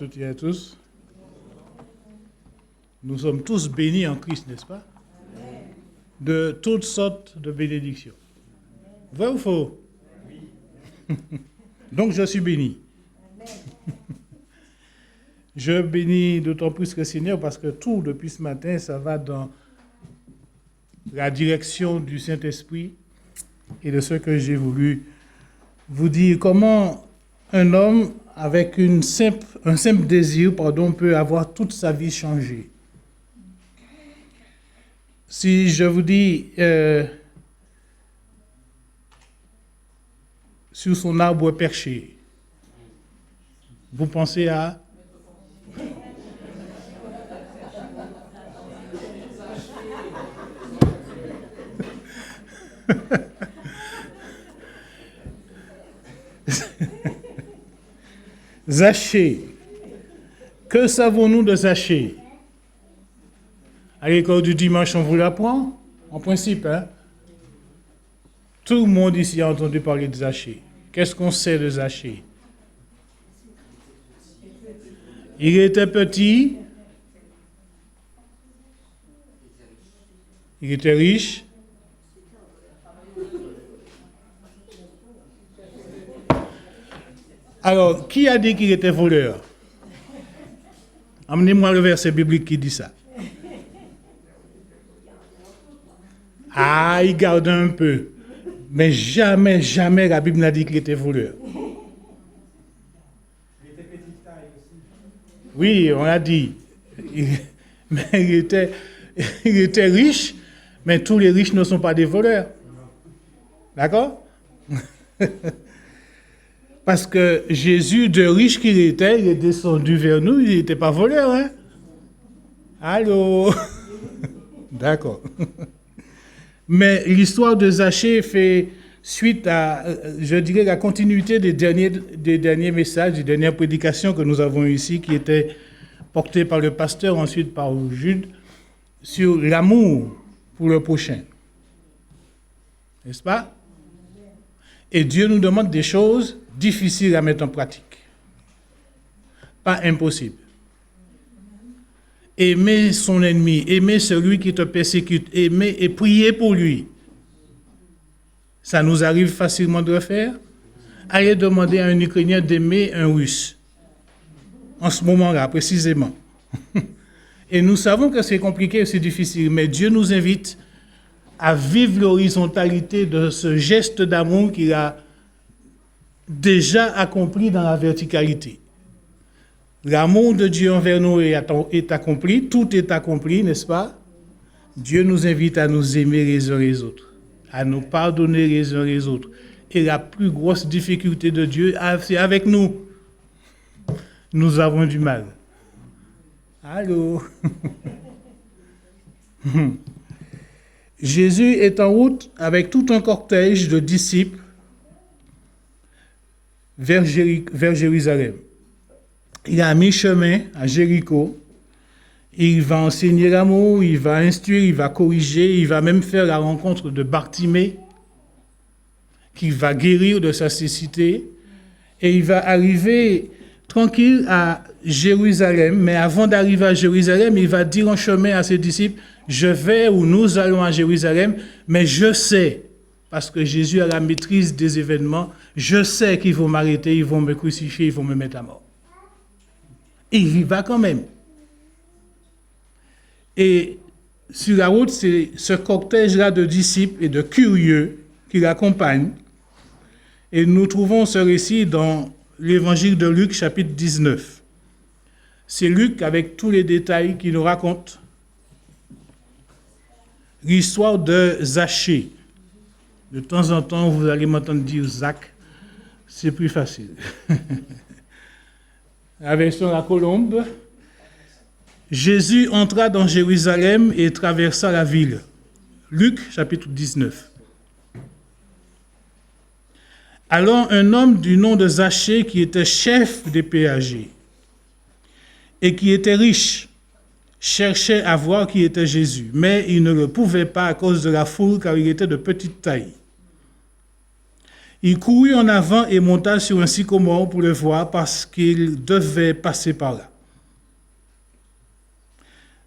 Toutes et à tous. Nous sommes tous bénis en Christ, n'est-ce pas? De toutes sortes de bénédictions. Vrai ou faux? Donc je suis béni. Je bénis d'autant plus que Seigneur parce que tout depuis ce matin, ça va dans la direction du Saint-Esprit et de ce que j'ai voulu vous dire. Comment un homme avec un simple désir, peut avoir toute sa vie changée. Si je vous dis sur son arbre perché, vous pensez à Zachée. Que savons-nous de Zachée? À l'école du dimanche, on vous l'apprend, en principe. Tout le monde ici a entendu parler de Zachée. Qu'est-ce qu'on sait de Zachée? Il était petit. Il était riche. Alors, qui a dit qu'il était voleur? Amenez-moi le verset biblique qui dit ça. Ah, il garde un peu. Mais jamais, jamais la Bible n'a dit qu'il était voleur. Il était petite taille aussi. Oui, on l'a dit. Mais il était riche, mais tous les riches ne sont pas des voleurs. D'accord? Parce que Jésus, de riche qu'il était, il est descendu vers nous, il n'était pas voleur, hein? Allô? D'accord. Mais l'histoire de Zachée fait suite à, je dirais, la continuité des derniers messages, des dernières prédications que nous avons ici, qui étaient portées par le pasteur, ensuite par Jude, sur l'amour pour le prochain. N'est-ce pas? Et Dieu nous demande des choses difficiles à mettre en pratique. Pas impossible. Aimer son ennemi, aimer celui qui te persécute, aimer et prier pour lui. Ça nous arrive facilement de le faire. Allez demander à un Ukrainien d'aimer un Russe. En ce moment-là, précisément. Et nous savons que c'est compliqué, c'est difficile, mais Dieu nous invite à vivre l'horizontalité de ce geste d'amour qu'il a déjà accompli dans la verticalité. L'amour de Dieu envers nous est accompli, tout est accompli, n'est-ce pas? Dieu nous invite à nous aimer les uns les autres, à nous pardonner les uns les autres. Et la plus grosse difficulté de Dieu, c'est avec nous. Nous avons du mal. Allô? Jésus est en route avec tout un cortège de disciples vers Jérusalem. Il est à mi-chemin à Jéricho. Il va enseigner l'amour, il va instruire, il va corriger, il va même faire la rencontre de Bartimée, qui va guérir de sa cécité. Et il va arriver tranquille à Jérusalem. Mais avant d'arriver à Jérusalem, il va dire en chemin à ses disciples, je vais ou nous allons à Jérusalem, mais je sais, parce que Jésus a la maîtrise des événements, je sais qu'ils vont m'arrêter, ils vont me crucifier, ils vont me mettre à mort. Et il y va quand même. Et sur la route, c'est ce cortège-là de disciples et de curieux qui l'accompagnent. Et nous trouvons ce récit dans l'évangile de Luc, chapitre 19. C'est Luc avec tous les détails qui nous raconte l'histoire de Zachée. De temps en temps, vous allez m'entendre dire Zach, c'est plus facile. La version La Colombe. Jésus entra dans Jérusalem et traversa la ville. Luc, chapitre 19. Alors, un homme du nom de Zachée, qui était chef des péagers et qui était riche, cherchait à voir qui était Jésus, mais il ne le pouvait pas à cause de la foule, car il était de petite taille. Il courut en avant et monta sur un sycomore pour le voir parce qu'il devait passer par là.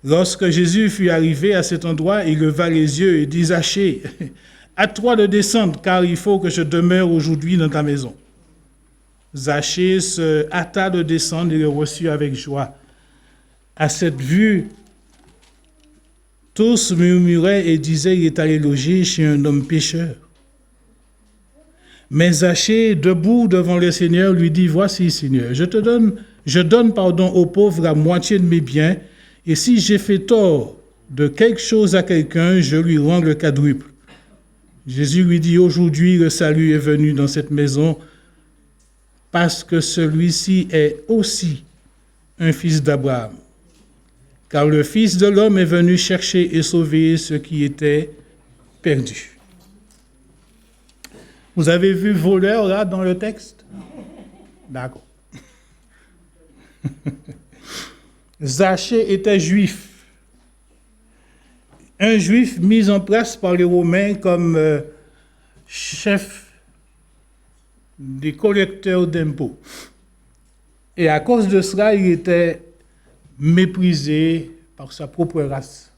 Lorsque Jésus fut arrivé à cet endroit, il leva les yeux et dit, Zachée, hâte-toi de descendre, car il faut que je demeure aujourd'hui dans ta maison. Zachée se hâta de descendre et le reçut avec joie. À cette vue, tous murmuraient et disaient, il est allé loger chez un homme pécheur. Mais Zachée, debout devant le Seigneur, lui dit, voici, Seigneur, je donne pardon aux pauvres la moitié de mes biens, et si j'ai fait tort de quelque chose à quelqu'un, je lui rends le quadruple. Jésus lui dit, aujourd'hui, le salut est venu dans cette maison, parce que celui-ci est aussi un fils d'Abraham. Car le Fils de l'homme est venu chercher et sauver ce qui était perdu. Vous avez vu voleur là dans le texte? D'accord. Zachée était juif. Un juif mis en place par les Romains comme chef des collecteurs d'impôts. Et à cause de cela, il était méprisé par sa propre race.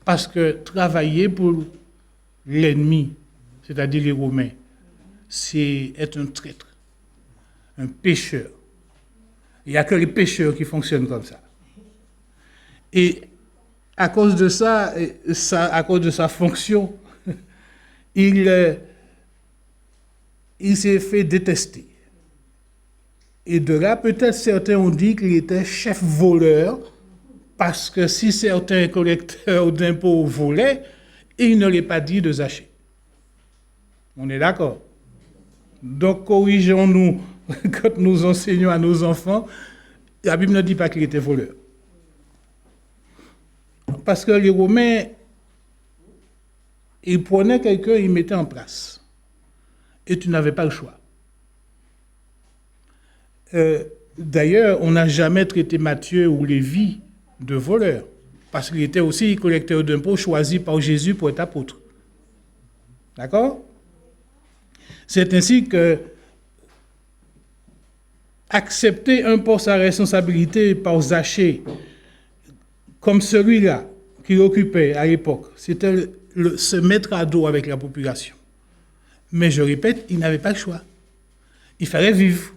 Parce que travailler pour l'ennemi, c'est-à-dire les Romains, c'est être un traître, un pécheur. Il n'y a que les pécheurs qui fonctionnent comme ça. Et à cause de ça, à cause de sa fonction, il s'est fait détester. Et de là, peut-être certains ont dit qu'il était chef voleur, parce que si certains collecteurs d'impôts volaient, il ne l'est pas dit de Zachée. On est d'accord? Donc, corrigeons-nous quand nous enseignons à nos enfants. La Bible ne dit pas qu'il était voleur. Parce que les Romains, ils prenaient quelqu'un, ils mettaient en place. Et tu n'avais pas le choix. D'ailleurs, on n'a jamais traité Matthieu ou Lévi de voleurs, parce qu'il était aussi collecteur d'impôts choisi par Jésus pour être apôtre. D'accord? C'est ainsi que accepter un poste à responsabilité par Zachée, comme celui-là qu'il occupait à l'époque, c'était se mettre à dos avec la population. Mais je répète, il n'avait pas le choix. Il fallait vivre.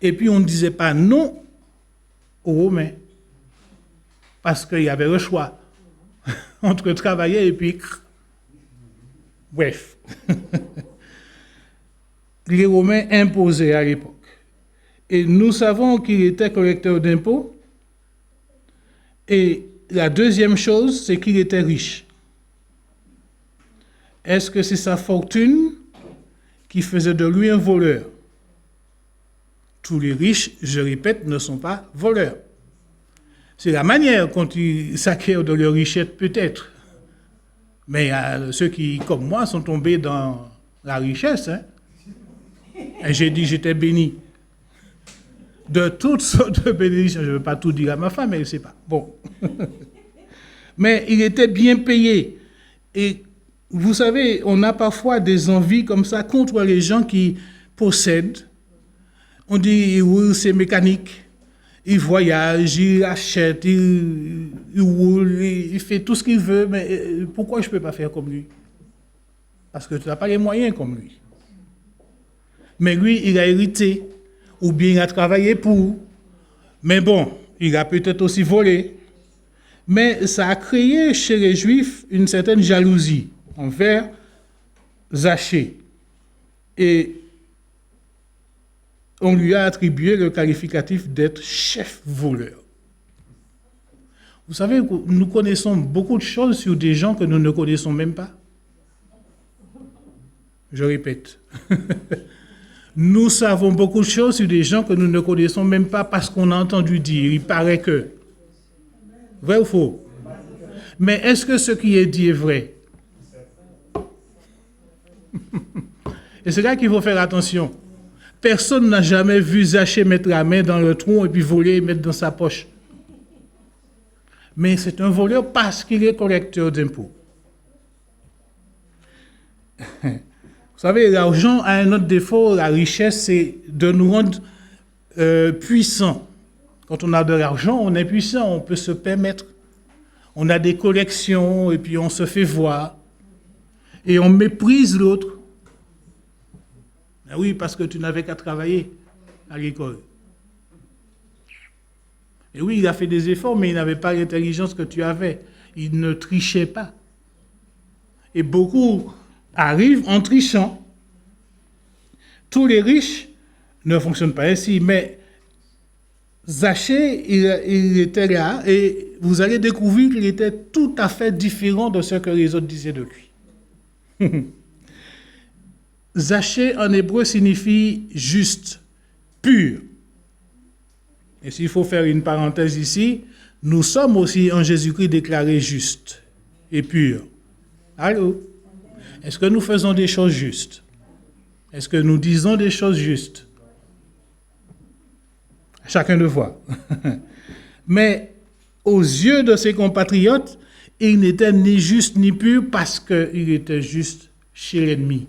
Et puis on ne disait pas non aux Romains, parce qu'il y avait le choix entre travailler et puis... Bref. Les Romains imposaient à l'époque. Et nous savons qu'il était collecteur d'impôts. Et la deuxième chose, c'est qu'il était riche. Est-ce que c'est sa fortune qui faisait de lui un voleur? Tous les riches, je répète, ne sont pas voleurs. C'est la manière dont ils s'acquièrent de leur richesse, peut-être. Mais ceux qui, comme moi, sont tombés dans la richesse, hein. Et j'ai dit, j'étais béni. De toutes sortes de bénédictions. Je ne veux pas tout dire à ma femme, elle ne sait pas. Bon. Mais il était bien payé. Et vous savez, on a parfois des envies comme ça contre les gens qui possèdent. On dit, oui, c'est mécanique. Il voyage, il achète, il roule, il fait tout ce qu'il veut. Mais pourquoi je ne peux pas faire comme lui? Parce que tu n'as pas les moyens comme lui. Mais lui, il a hérité, ou bien il a travaillé pour. Mais bon, il a peut-être aussi volé. Mais ça a créé chez les Juifs une certaine jalousie envers Zachée. Et on lui a attribué le qualificatif d'être chef voleur. Vous savez, nous connaissons beaucoup de choses sur des gens que nous ne connaissons même pas. Je répète. Nous savons beaucoup de choses sur des gens que nous ne connaissons même pas parce qu'on a entendu dire. Il paraît que. Vrai ou faux? Mais est-ce que ce qui est dit est vrai? Et c'est là qu'il faut faire attention. Personne n'a jamais vu Zachée mettre la main dans le tronc et puis voler et mettre dans sa poche. Mais c'est un voleur parce qu'il est collecteur d'impôts. Vous savez, l'argent a un autre défaut, la richesse, c'est de nous rendre puissants. Quand on a de l'argent, on est puissant, on peut se permettre. On a des collections et puis on se fait voir. Et on méprise l'autre. Ben oui, parce que tu n'avais qu'à travailler à l'école. Et oui, il a fait des efforts, mais il n'avait pas l'intelligence que tu avais. Il ne trichait pas. Et beaucoup arrivent en trichant. Tous les riches ne fonctionnent pas ainsi, mais Zachée, il était là, et vous allez découvrir qu'il était tout à fait différent de ce que les autres disaient de lui. Zachée en hébreu signifie juste, pur. Et s'il faut faire une parenthèse ici, nous sommes aussi en Jésus-Christ déclarés justes et purs. Allô? Est-ce que nous faisons des choses justes? Est-ce que nous disons des choses justes? Chacun de voir. Mais aux yeux de ses compatriotes, il n'était ni juste ni pur parce qu'il était juste chez l'ennemi.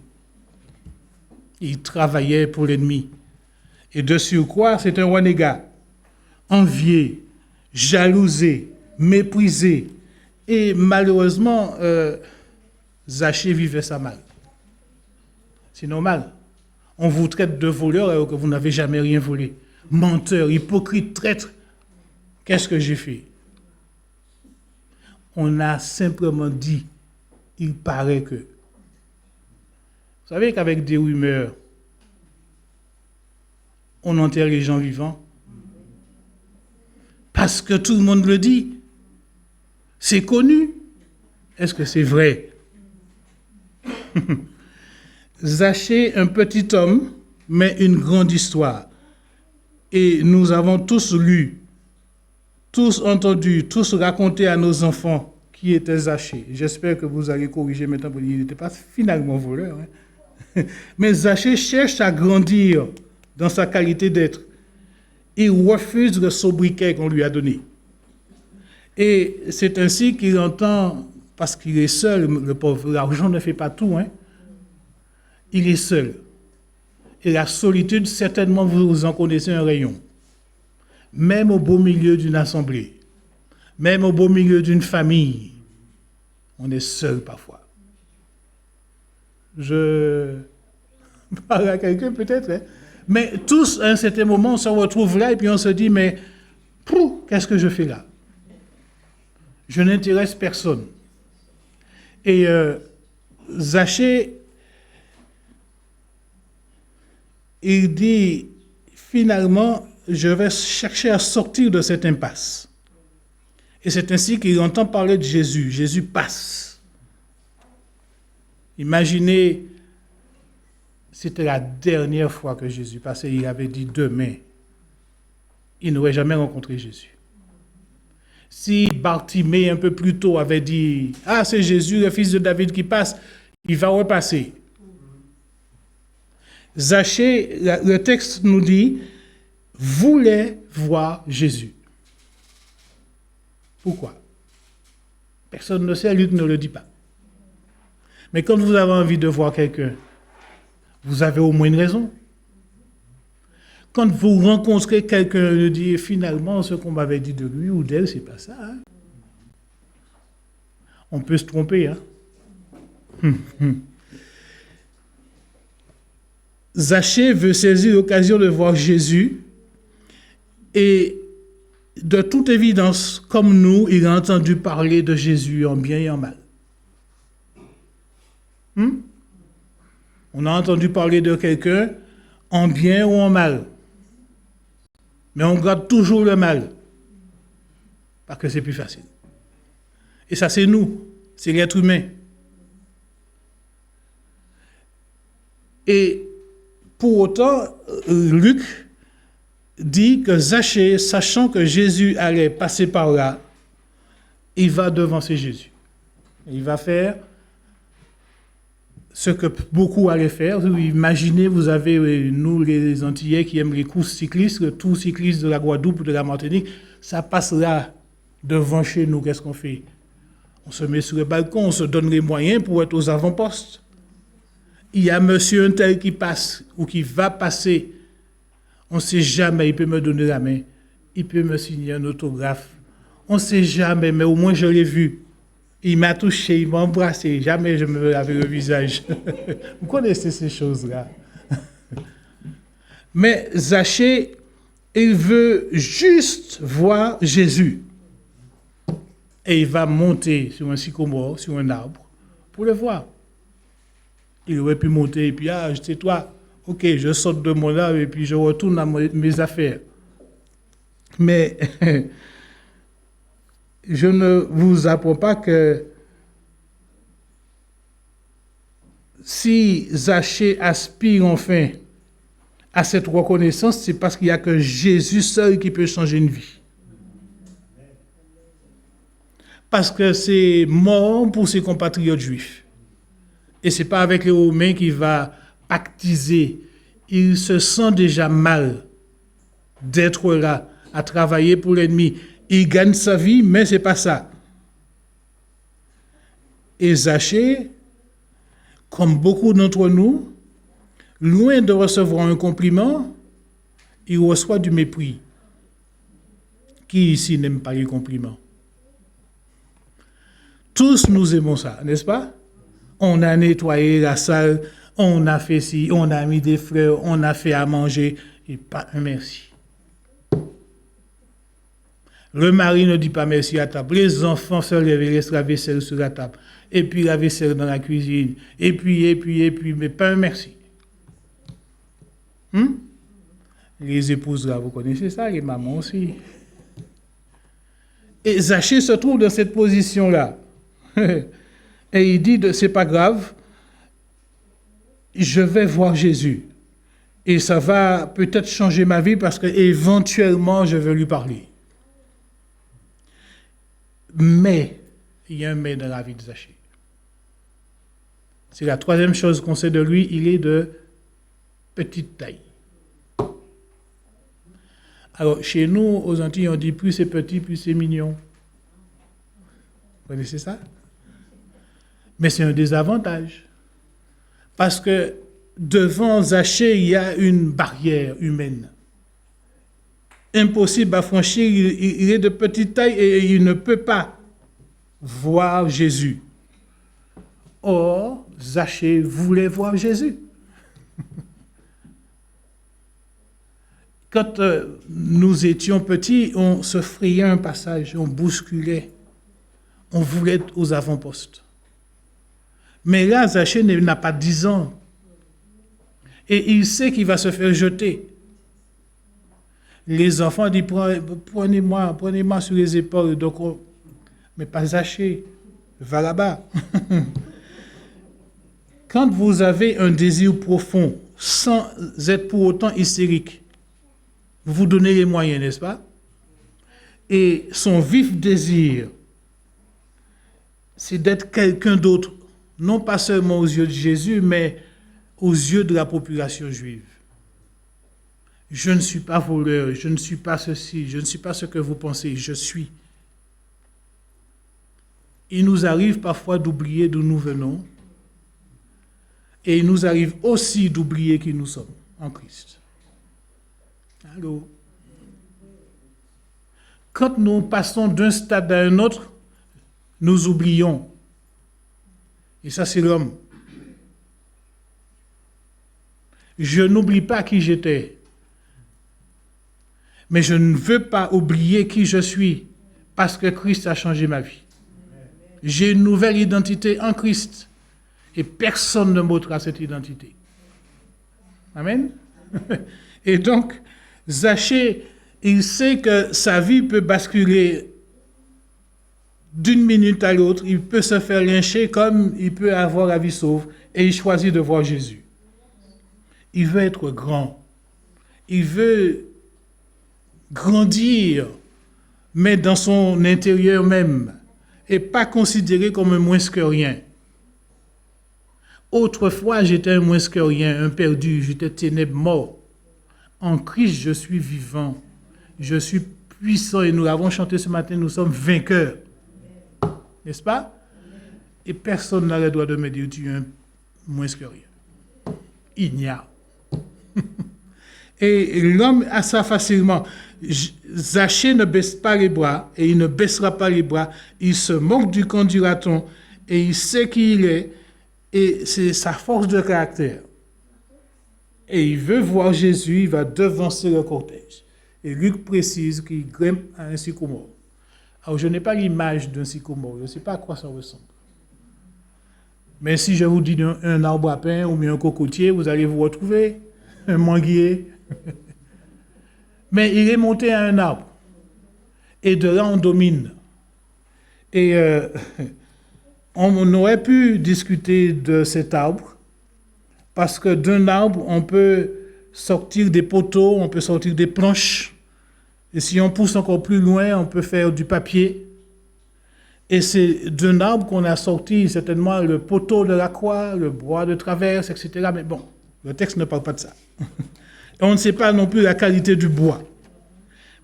Il travaillait pour l'ennemi. Et de surcroît, c'est un renégat, envié, jalousé, méprisé. Et malheureusement, Zachée vivait ça mal. C'est normal. On vous traite de voleur alors que vous n'avez jamais rien volé. Menteur, hypocrite, traître. Qu'est-ce que j'ai fait? On a simplement dit, il paraît que. Vous savez qu'avec des rumeurs, on enterre les gens vivants. Parce que tout le monde le dit. C'est connu. Est-ce que c'est vrai? Zachée, un petit homme, mais une grande histoire. Et nous avons tous lu, tous entendu, tous raconté à nos enfants qui était Zachée. J'espère que vous allez corriger maintenant, parce qu'il n'était pas finalement voleur. Hein? Mais Zachée cherche à grandir dans sa qualité d'être. Il refuse le sobriquet qu'on lui a donné. Et c'est ainsi qu'il entend, parce qu'il est seul, le pauvre, l'argent ne fait pas tout, hein? Il est seul. Et la solitude, certainement, vous en connaissez un rayon. Même au beau milieu d'une assemblée, même au beau milieu d'une famille, on est seul parfois. Je parle à quelqu'un peut-être, hein? Mais tous, à un certain moment, on se retrouve là et puis on se dit, mais qu'est-ce que je fais là? Je n'intéresse personne. Et Zachée, il dit, finalement, je vais chercher à sortir de cette impasse. Et c'est ainsi qu'il entend parler de Jésus. Jésus passe. Imaginez, c'était la dernière fois que Jésus passait. Il avait dit demain. Il n'aurait jamais rencontré Jésus. Si Bartimée, un peu plus tôt, avait dit « Ah, c'est Jésus, le fils de David qui passe », il va repasser. Zachée, le texte nous dit « voulait voir Jésus ». Pourquoi? Personne ne sait, Luc ne le dit pas. Mais quand vous avez envie de voir quelqu'un, vous avez au moins une raison. Quand vous rencontrez quelqu'un, vous dites finalement ce qu'on m'avait dit de lui ou d'elle, c'est pas ça. Hein? On peut se tromper. Hein? Zachée veut saisir l'occasion de voir Jésus et de toute évidence, comme nous, il a entendu parler de Jésus en bien et en mal. On a entendu parler de quelqu'un en bien ou en mal. Mais on garde toujours le mal. Parce que c'est plus facile. Et ça, c'est nous. C'est l'être humain. Et pour autant, Luc dit que Zachée, sachant que Jésus allait passer par là, il va devancer Jésus. Il va faire ce que beaucoup allaient faire. Imaginez, vous avez, nous les Antillais qui aiment les courses cyclistes, le tour cycliste de la Guadeloupe, de la Martinique, ça passe là, devant chez nous. Qu'est-ce qu'on fait? On se met sur le balcon, on se donne les moyens pour être aux avant-postes. il y a monsieur un tel qui passe ou qui va passer, on ne sait jamais, il peut me donner la main, il peut me signer un autographe, on ne sait jamais, mais au moins je l'ai vu. Il m'a touché, il m'a embrassé, jamais je me lavais le visage. Vous connaissez ces choses-là. Mais Zachée, il veut juste voir Jésus. Et il va monter sur un sycomore, sur un arbre, pour le voir. Il aurait pu monter et puis, c'est toi, ok, je saute de mon arbre et puis je retourne à mes affaires. Mais je ne vous apprends pas que si Zachée aspire enfin à cette reconnaissance, c'est parce qu'il n'y a que Jésus seul qui peut changer une vie. Parce que c'est mort pour ses compatriotes juifs. Et ce n'est pas avec les Romains qu'il va pactiser. Il se sent déjà mal d'être là, à travailler pour l'ennemi. Il gagne sa vie, mais ce n'est pas ça. Et Zachée, comme beaucoup d'entre nous, loin de recevoir un compliment, il reçoit du mépris. Qui ici n'aime pas les compliments? Tous nous aimons ça, n'est-ce pas? On a nettoyé la salle, on a fait ci, on a mis des fleurs, on a fait à manger, et pas un merci. Le mari ne dit pas merci à table. Les enfants se lèvent et laissent la vaisselle sur la table. Et puis la vaisselle dans la cuisine. Et puis, mais pas un merci. Les épouses là, vous connaissez ça, les mamans aussi. Et Zachée se trouve dans cette position-là. Et il dit, c'est pas grave, je vais voir Jésus. Et ça va peut-être changer ma vie parce que éventuellement je vais lui parler. Mais, il y a un mais dans la vie de Zachée. C'est la troisième chose qu'on sait de lui, il est de petite taille. Alors, chez nous, aux Antilles, on dit plus c'est petit, plus c'est mignon. Vous connaissez ça? Mais c'est un désavantage. Parce que devant Zachée, il y a une barrière humaine. Impossible à franchir, il est de petite taille et il ne peut pas voir Jésus. Or, Zachée voulait voir Jésus. Quand nous étions petits, on se frayait un passage, on bousculait, on voulait être aux avant-postes. Mais là, Zachée n'a pas 10 ans. Et il sait qu'il va se faire jeter. Les enfants disent, prenez-moi sur les épaules. Donc mais pas Zachée, va là-bas. Quand vous avez un désir profond, sans être pour autant hystérique, vous vous donnez les moyens, n'est-ce pas? Et son vif désir, c'est d'être quelqu'un d'autre, non pas seulement aux yeux de Jésus, mais aux yeux de la population juive. Je ne suis pas voleur, je ne suis pas ceci, je ne suis pas ce que vous pensez, je suis. Il nous arrive parfois d'oublier d'où nous venons, et il nous arrive aussi d'oublier qui nous sommes en Christ. Allô? Quand nous passons d'un stade à un autre, nous oublions. Et ça, c'est l'homme. Je n'oublie pas qui j'étais. Mais je ne veux pas oublier qui je suis parce que Christ a changé ma vie. J'ai une nouvelle identité en Christ et personne ne m'ôtera cette identité. Amen. Et donc, Zachée, il sait que sa vie peut basculer d'une minute à l'autre, il peut se faire lyncher comme il peut avoir la vie sauve et il choisit de voir Jésus. Il veut être grand. Il veut grandir, mais dans son intérieur même, et pas considéré comme un moins que rien. Autrefois, j'étais un moins que rien, un perdu, j'étais ténèbres mort. En Christ, je suis vivant, je suis puissant, et nous l'avons chanté ce matin, nous sommes vainqueurs. N'est-ce pas? Et personne n'a le droit de me dire tu es un moins que rien. ignare. Et l'homme a ça facilement. Zachée ne baisse pas les bras et il ne baissera pas les bras. Il se moque du camp du raton et il sait qui il est et c'est sa force de caractère. Et il veut voir Jésus, il va devancer le cortège. Et Luc précise qu'il grimpe à un sycomore. Alors je n'ai pas l'image d'un sycomore, je ne sais pas à quoi ça ressemble. Mais si je vous dis un arbre à pain ou bien un cocotier, vous allez vous retrouver, un manguier. Mais il est monté à un arbre. Et de là, on domine. Et on aurait pu discuter de cet arbre, parce que d'un arbre, on peut sortir des poteaux, on peut sortir des planches. Et si on pousse encore plus loin, on peut faire du papier. Et c'est d'un arbre qu'on a sorti certainement le poteau de la croix, le bois de traverse, etc. Mais bon, le texte ne parle pas de ça. Et on ne sait pas non plus la qualité du bois.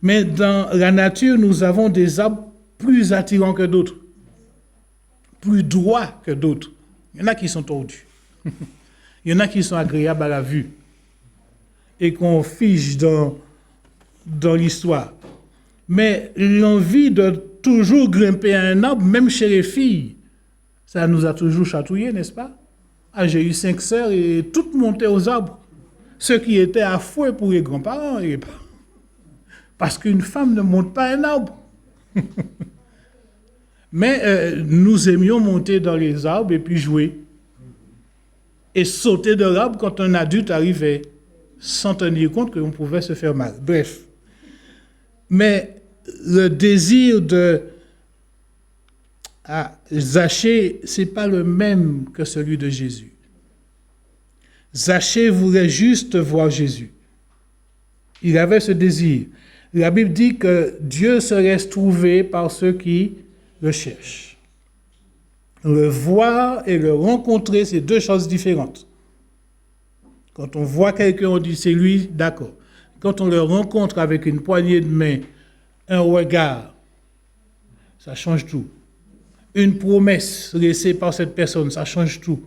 Mais dans la nature, nous avons des arbres plus attirants que d'autres, plus droits que d'autres. Il y en a qui sont tordus. Il y en a qui sont agréables à la vue et qu'on fige dans l'histoire. Mais l'envie de toujours grimper à un arbre, même chez les filles, ça nous a toujours chatouillés, n'est-ce pas? Ah, j'ai eu 5 sœurs et toutes montaient aux arbres. Ceux qui étaient à fouet pour les grands-parents. Parce qu'une femme ne monte pas un arbre. Mais nous aimions monter dans les arbres et puis jouer. Et sauter de l'arbre quand un adulte arrivait, sans tenir compte qu'on pouvait se faire mal. Bref. Mais le désir de Zachée, ce n'est pas le même que celui de Jésus. Zachée voulait juste voir Jésus. Il avait ce désir. La Bible dit que Dieu se laisse trouver par ceux qui le cherchent. Le voir et le rencontrer, c'est deux choses différentes. Quand on voit quelqu'un, on dit c'est lui, d'accord. Quand on le rencontre avec une poignée de main, un regard, ça change tout. Une promesse laissée par cette personne, ça change tout.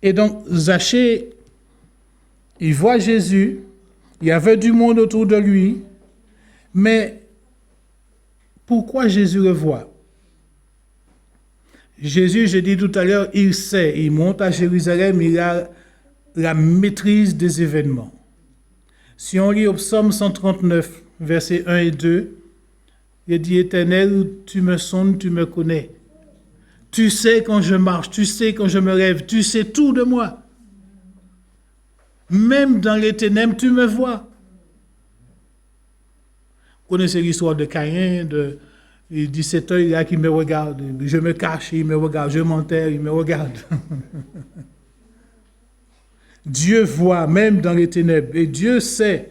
Et donc, Zachée, il voit Jésus, il y avait du monde autour de lui, mais pourquoi Jésus le voit? Jésus, j'ai dit tout à l'heure, il sait, il monte à Jérusalem, il a la maîtrise des événements. Si on lit au psaume 139, versets 1 et 2, il dit, Éternel, tu me sondes, tu me connais. Tu sais quand je marche, tu sais quand je me lève, tu sais tout de moi. Même dans les ténèbres, tu me vois. Vous connaissez l'histoire de Caïn, il dit, cet œil-là qui me regarde, je me cache, il me regarde, je m'enterre, il me regarde. Dieu voit même dans les ténèbres et Dieu sait.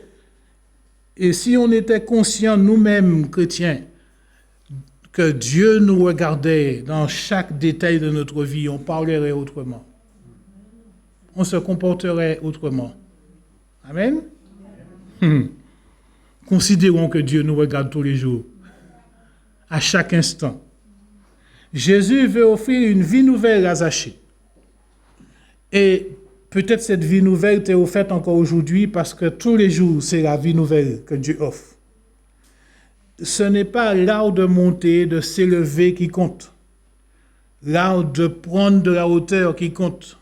Et si on était conscients nous-mêmes, chrétiens, que Dieu nous regardait dans chaque détail de notre vie, on parlerait autrement. On se comporterait autrement. Amen? Considérons que Dieu nous regarde tous les jours, à chaque instant. Jésus veut offrir une vie nouvelle à Zachée. Et peut-être cette vie nouvelle t'est offerte encore aujourd'hui parce que tous les jours, c'est la vie nouvelle que Dieu offre. Ce n'est pas l'art de monter, de s'élever qui compte. L'art de prendre de la hauteur qui compte.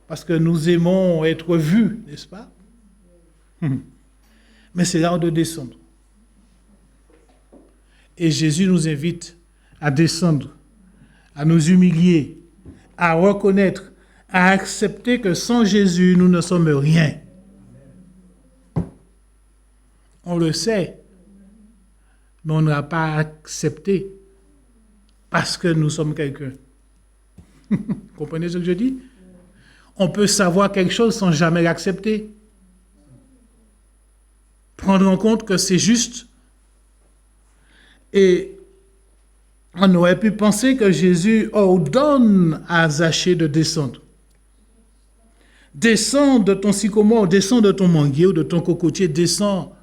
Parce que nous aimons être vus, n'est-ce pas? Mais c'est l'art de descendre. Et Jésus nous invite à descendre, à nous humilier, à reconnaître, à accepter que sans Jésus, nous ne sommes rien. On le sait, mais on n'a pas accepté parce que nous sommes quelqu'un. Comprenez ce que je dis? On peut savoir quelque chose sans jamais l'accepter. Prendre en compte que c'est juste. Et on aurait pu penser que Jésus ordonne à Zachée de descendre. Descends de ton sycomore, descends de ton manguier ou de ton cocotier, descends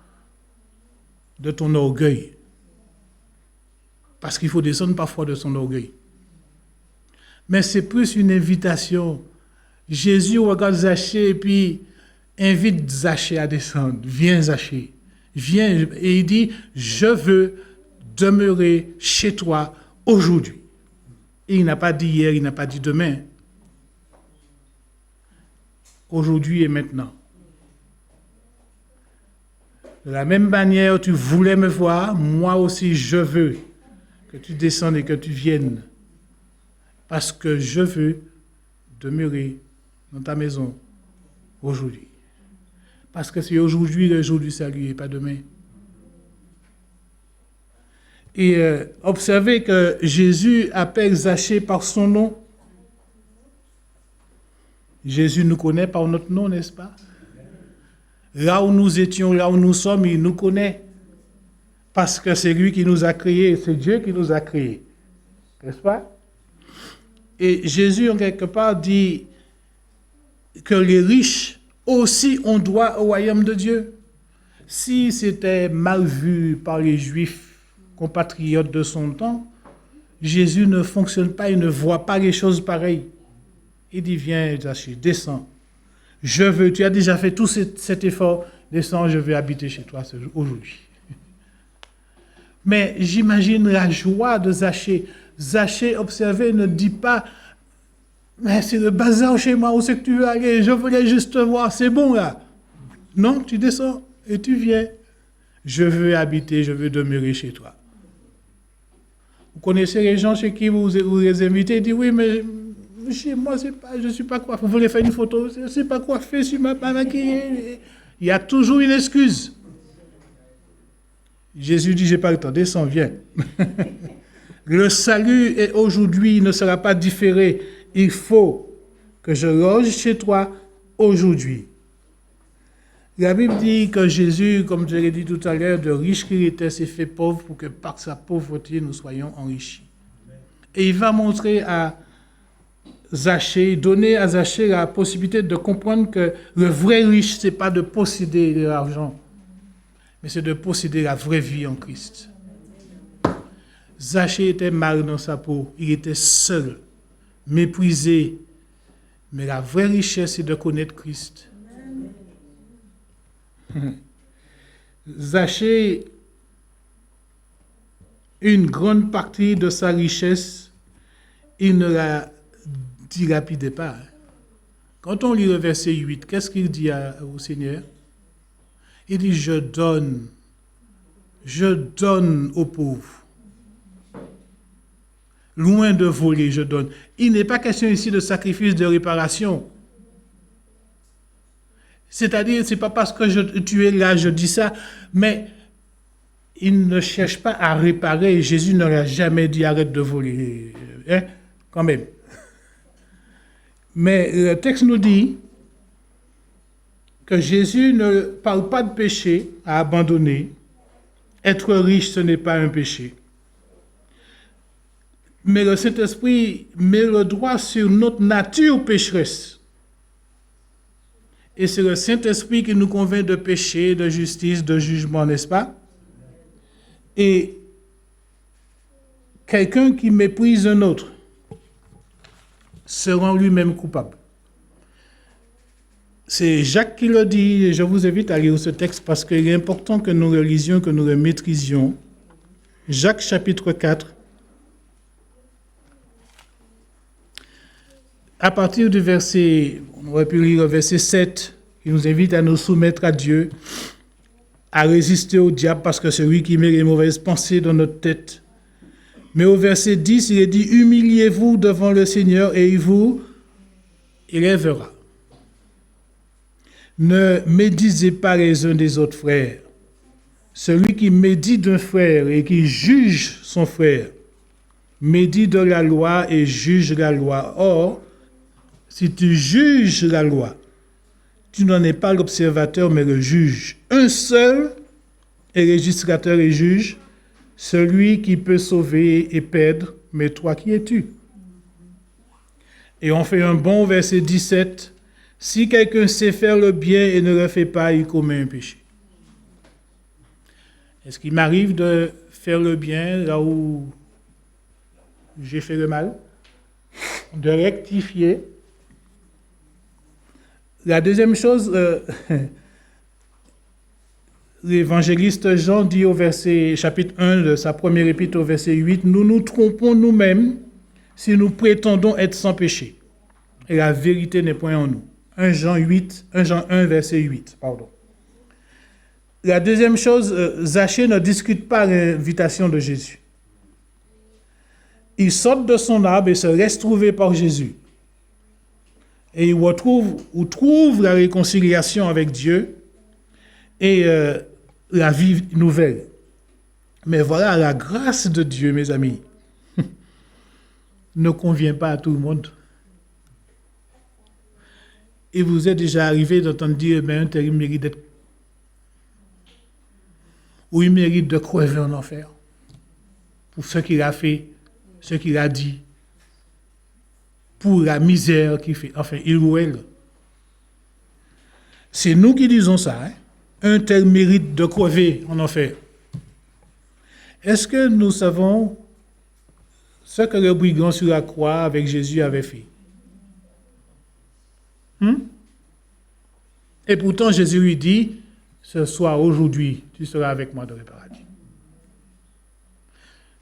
de ton orgueil. Parce qu'il faut descendre parfois de son orgueil. Mais c'est plus une invitation. Jésus regarde Zachée et puis invite Zachée à descendre. Viens Zachée, viens. Et il dit, je veux demeurer chez toi aujourd'hui. Et il n'a pas dit hier, il n'a pas dit demain. Aujourd'hui et maintenant. De la même manière, tu voulais me voir, moi aussi je veux que tu descendes et que tu viennes. Parce que je veux demeurer dans ta maison aujourd'hui. Parce que c'est aujourd'hui le jour du salut et pas demain. Et observez que Jésus appelle Zachée par son nom. Jésus nous connaît par notre nom, n'est-ce pas? Là où nous étions, là où nous sommes, il nous connaît. Parce que c'est lui qui nous a créés, c'est Dieu qui nous a créés. N'est-ce pas? Et Jésus, en quelque part, dit que les riches aussi ont droit au royaume de Dieu. Si c'était mal vu par les Juifs compatriotes de son temps, Jésus ne fonctionne pas, il ne voit pas les choses pareilles. Il dit, viens, Zachée, descends. Je veux, tu as déjà fait tout cet effort, descends, je veux habiter chez toi aujourd'hui. Mais j'imagine la joie de Zachée. Zachée, observez, ne dit pas, mais c'est le bazar chez moi, où c'est que tu veux aller? Je voulais juste te voir, c'est bon là. Non, tu descends et tu viens. Je veux habiter, je veux demeurer chez toi. Vous connaissez les gens chez qui vous les invitez, ils disent, oui, mais chez moi, je ne suis pas coiffé. Vous voulez faire une photo? Je ne suis pas coiffé, je ne suis pas maquillé. Il y a toujours une excuse. Jésus dit, je n'ai pas le temps, descends, viens. Le salut aujourd'hui ne sera pas différé. Il faut que je loge chez toi aujourd'hui. La Bible dit que Jésus, comme je l'ai dit tout à l'heure, de riche qu'il était, s'est fait pauvre pour que par sa pauvreté, nous soyons enrichis. Et il va montrer à Zachée, donner à Zachée la possibilité de comprendre que le vrai riche, ce n'est pas de posséder de l'argent, mais c'est de posséder la vraie vie en Christ. Zachée était mal dans sa peau, il était seul, méprisé, mais la vraie richesse, c'est de connaître Christ. Zachée, une grande partie de sa richesse, il ne la dilapidait pas. Quand on lit le verset 8, qu'est-ce qu'il dit au Seigneur? Il dit, je donne aux pauvres. Loin de voler, je donne. Il n'est pas question ici de sacrifice de réparation. C'est-à-dire, ce n'est pas parce que tu es là, je dis ça, mais il ne cherche pas à réparer. Jésus ne l'a jamais dit, arrête de voler. Hein? Quand même. Mais le texte nous dit que Jésus ne parle pas de péché à abandonner. Être riche, ce n'est pas un péché. Mais le Saint-Esprit met le doigt sur notre nature pécheresse. Et c'est le Saint-Esprit qui nous convainc de péché, de justice, de jugement, n'est-ce pas? Et quelqu'un qui méprise un autre se rend lui-même coupable. C'est Jacques qui le dit, et je vous invite à lire ce texte parce qu'il est important que nous le lisions, que nous le maîtrisions. Jacques chapitre 4. À partir du verset, on aurait pu lire le verset 7, qui nous invite à nous soumettre à Dieu, à résister au diable parce que c'est lui qui met les mauvaises pensées dans notre tête. Mais au verset 10, il est dit, humiliez-vous devant le Seigneur et il vous élèvera. Ne médisez pas les uns des autres frères. Celui qui médit d'un frère et qui juge son frère, médit de la loi et juge la loi. Or, si tu juges la loi, tu n'en es pas l'observateur, mais le juge. Un seul est législateur et juge, celui qui peut sauver et perdre, mais toi qui es-tu? Et on fait un bon verset 17. Si quelqu'un sait faire le bien et ne le fait pas, il commet un péché. Est-ce qu'il m'arrive de faire le bien là où j'ai fait le mal? De rectifier? La deuxième chose, l'évangéliste Jean dit au verset, chapitre 1 de sa première épître au verset 8, « Nous nous trompons nous-mêmes si nous prétendons être sans péché. Et la vérité n'est point en nous. » 1 Jean 1, verset 8, pardon. La deuxième chose, Zachée ne discute pas l'invitation de Jésus. Il sort de son arbre et se laisse trouver par Jésus. Et il trouve la réconciliation avec Dieu et la vie nouvelle. Mais voilà, la grâce de Dieu, mes amis, ne convient pas à tout le monde. Et vous êtes déjà arrivé d'entendre dire, un tel mérite d'être... ou il mérite de crever en enfer pour ce qu'il a fait, ce qu'il a dit, pour la misère qu'il fait. Enfin, il ou elle. C'est nous qui disons ça. Hein? Un tel mérite de crever en enfer. Est-ce que nous savons ce que le brigand sur la croix avec Jésus avait fait? Et pourtant, Jésus lui dit, ce soir, aujourd'hui, tu seras avec moi dans le paradis.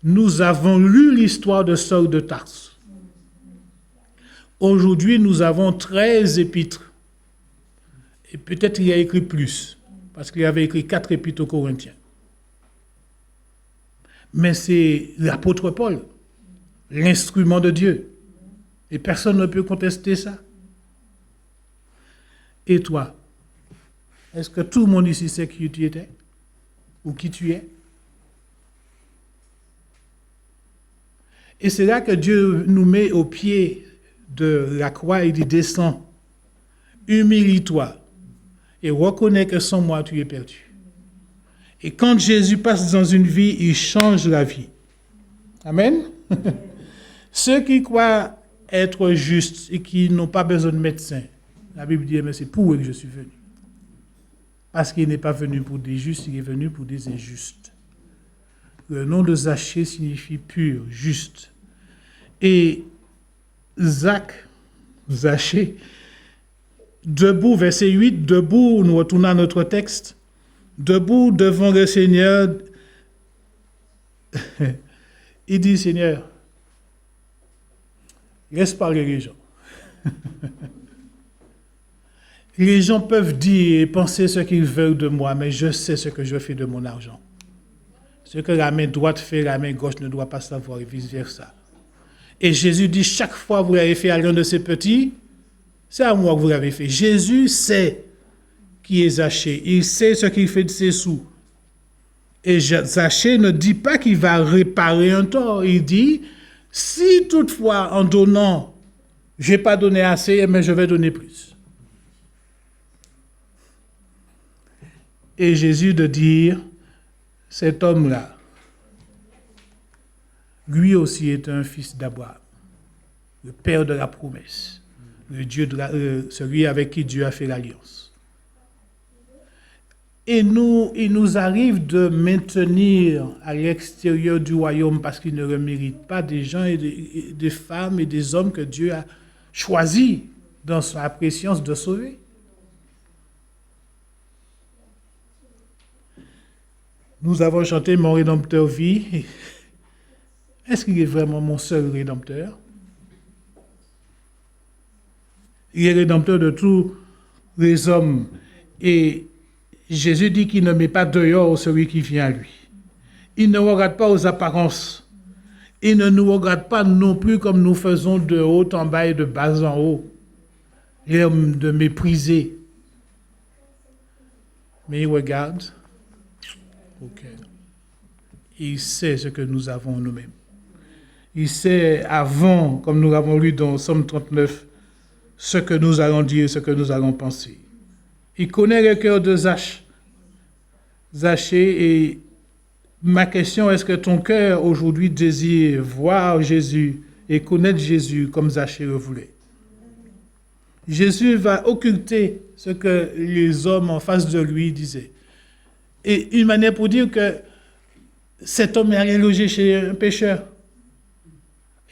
Nous avons lu l'histoire de Saul de Tarse. Aujourd'hui, nous avons 13 épîtres. Et peut-être il a écrit plus, parce qu'il avait écrit 4 épîtres aux Corinthiens. Mais c'est l'apôtre Paul, l'instrument de Dieu. Et personne ne peut contester ça. Et toi, est-ce que tout le monde ici sait qui tu étais? Ou qui tu es? Et c'est là que Dieu nous met au pied de la croix et dit, descends, humilie-toi et reconnais que sans moi, tu es perdu. Et quand Jésus passe dans une vie, il change la vie. Amen. Ceux qui croient être justes et qui n'ont pas besoin de médecin, la Bible dit, mais c'est pour eux que je suis venu. Parce qu'il n'est pas venu pour des justes, il est venu pour des injustes. Le nom de Zachée signifie pur, juste. Et Zachée, debout, verset 8, debout, nous retournons à notre texte, debout devant le Seigneur, il dit, Seigneur, laisse parler les gens. Les gens peuvent dire et penser ce qu'ils veulent de moi, mais je sais ce que je fais de mon argent. Ce que la main droite fait, la main gauche ne doit pas savoir, et vice-versa. Et Jésus dit, chaque fois que vous l'avez fait à l'un de ces petits, c'est à moi que vous l'avez fait. Jésus sait qui est Zachée. Il sait ce qu'il fait de ses sous. Et Zachée ne dit pas qu'il va réparer un tort. Il dit, si toutefois, en donnant, je n'ai pas donné assez, mais je vais donner plus. Et Jésus de dire, cet homme-là, lui aussi est un fils d'Abraham, le père de la promesse, le Dieu celui avec qui Dieu a fait l'alliance. Et il nous arrive de maintenir à l'extérieur du royaume, parce qu'il ne le mérite pas, des gens et des femmes et des hommes que Dieu a choisis dans sa préscience de sauver. Nous avons chanté « Mon Rédempteur vit ». Est-ce qu'il est vraiment mon seul Rédempteur? Il est Rédempteur de tous les hommes. Et Jésus dit qu'il ne met pas dehors celui qui vient à lui. Il ne regarde pas aux apparences. Il ne nous regarde pas non plus comme nous faisons de haut en bas et de bas en haut. L'air de mépriser. Mais il regarde. Ok. Il sait ce que nous avons nous-mêmes. Il sait avant, comme nous l'avons lu dans Somme 39, ce que nous allons dire, ce que nous allons penser. Il connaît le cœur de Zachée et ma question, est-ce que ton cœur aujourd'hui désire voir Jésus et connaître Jésus comme Zachée le voulait? Jésus va occulter ce que les hommes en face de lui disaient. Et une manière pour dire que cet homme est allé loger chez un pécheur.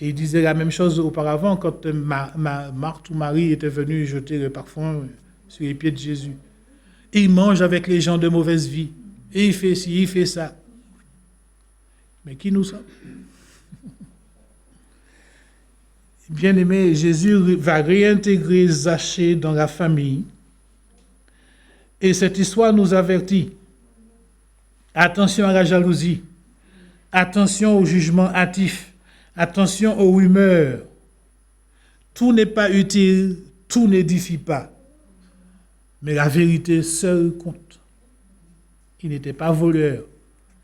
Et il disait la même chose auparavant quand Marthe ou Marie était venue jeter le parfum sur les pieds de Jésus. Il mange avec les gens de mauvaise vie. Et il fait ci, il fait ça. Mais qui nous sommes? Bien-aimé, Jésus va réintégrer Zachée dans la famille. Et cette histoire nous avertit. Attention à la jalousie. Attention au jugement hâtif. Attention aux rumeurs. Tout n'est pas utile, tout n'édifie pas. Mais la vérité seule compte. Il n'était pas voleur.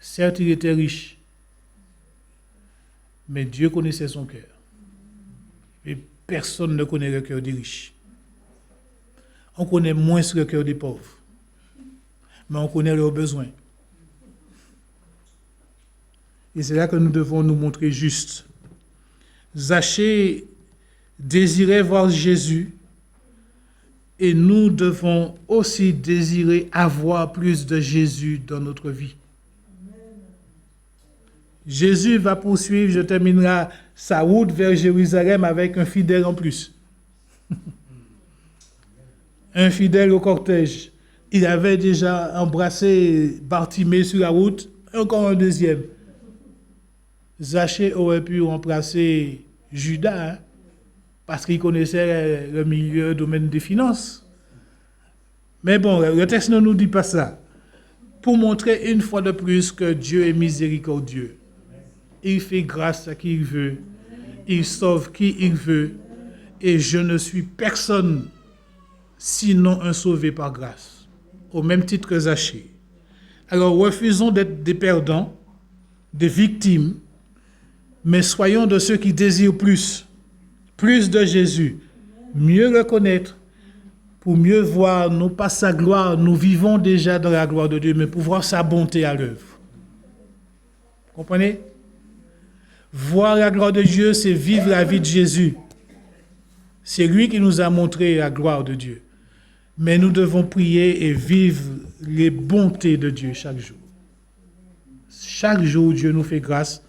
Certes, il était riche. Mais Dieu connaissait son cœur. Et personne ne connaît le cœur des riches. On connaît moins le cœur des pauvres. Mais on connaît leurs besoins. Et c'est là que nous devons nous montrer justes. Zachée désirait voir Jésus et nous devons aussi désirer avoir plus de Jésus dans notre vie. Jésus va poursuivre, je terminerai sa route vers Jérusalem avec un fidèle en plus. Un fidèle au cortège. Il avait déjà embrassé Bartimée sur la route, encore un deuxième. Zachée aurait pu embrasser Judas, hein, parce qu'il connaissait le milieu, le domaine des finances. Mais bon, le texte ne nous dit pas ça. Pour montrer une fois de plus que Dieu est miséricordieux. Il fait grâce à qui il veut. Il sauve qui il veut. Et je ne suis personne sinon un sauvé par grâce. Au même titre que Zachée. Alors refusons d'être des perdants, des victimes, mais soyons de ceux qui désirent plus de Jésus, mieux le connaître, pour mieux voir, non pas sa gloire, nous vivons déjà dans la gloire de Dieu, mais pour voir sa bonté à l'œuvre. Comprenez? Voir la gloire de Dieu, c'est vivre la vie de Jésus. C'est lui qui nous a montré la gloire de Dieu. Mais nous devons prier et vivre les bontés de Dieu chaque jour. Chaque jour, Dieu nous fait grâce.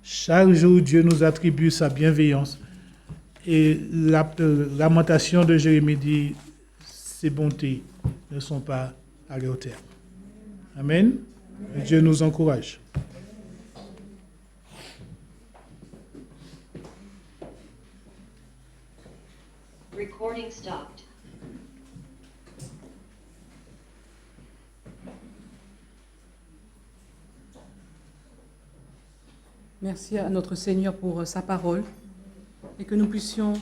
Chaque jour, Dieu nous attribue sa bienveillance. Et la lamentation de Jérémie dit, ces bontés ne sont pas à leur terme. Amen. Et Dieu nous encourage. Recording stopped. Merci à notre Seigneur pour sa parole et que nous puissions,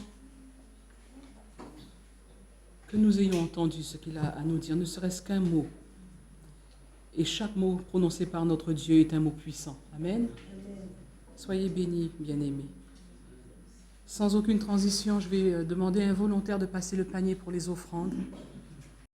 que nous ayons entendu ce qu'il a à nous dire, ne serait-ce qu'un mot. Et chaque mot prononcé par notre Dieu est un mot puissant. Amen. Soyez bénis, bien-aimés. Sans aucune transition, je vais demander à un volontaire de passer le panier pour les offrandes.